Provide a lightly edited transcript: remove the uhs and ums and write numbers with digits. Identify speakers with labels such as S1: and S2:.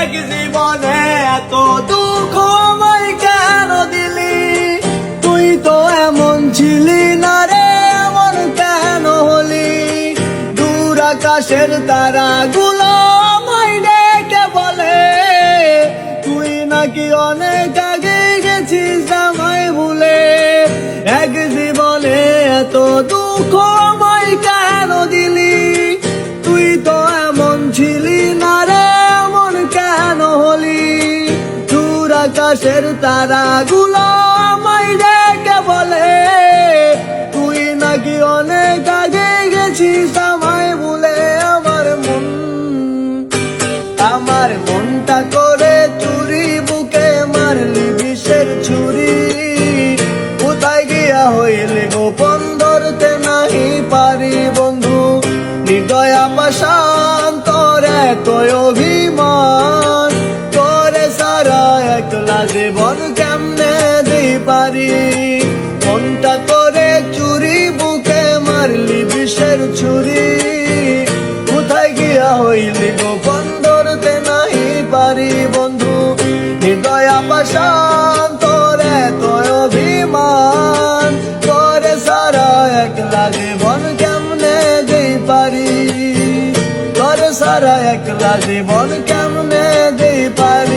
S1: এক জীবনে এত দুঃখ আমায় কেন দিলি? তুই তো এমন ছিলি না রে, এমন কেন হলি? দূর আকাশের তারাগুলো আমায় ডেকে বলে তুই নাকি অনেক আগে গেছিস আমায় ভুলে। এক জীবনে এত দুঃখ আমায় কেন দিলি? তুই তো এমন ছিলি না রে, এমন কেন হলি? দূর আকাশের তারাগুলো আমায় ডেকে বলে তুই নাকি অনেক আগে গেছিস আমায় ভুলে। আমার মনটা করে চুরি, বুকে মারলি বিষের ছুরি। কোথায় গিয়া হইলে গোপন ধরতে নাহি পারি বন্ধু। হৃদয়া পাষাণ তোর এত অভিমান, তোরে সারা একলা জীবন কেমনে দিই পারি? মনটা করে চুরি, বুকে মারলি বিষের ছুরি। কোথায় গিয়া হইলি গোপন ধরতে নাহি পারি বন্ধু। হৃদয়া পাষাণ তোর এত অভিমান, তোরে সারা একলা জীবন কেমনে দিই পারি? তোরে সারা একলা জীবন কেমনে দিই পারি?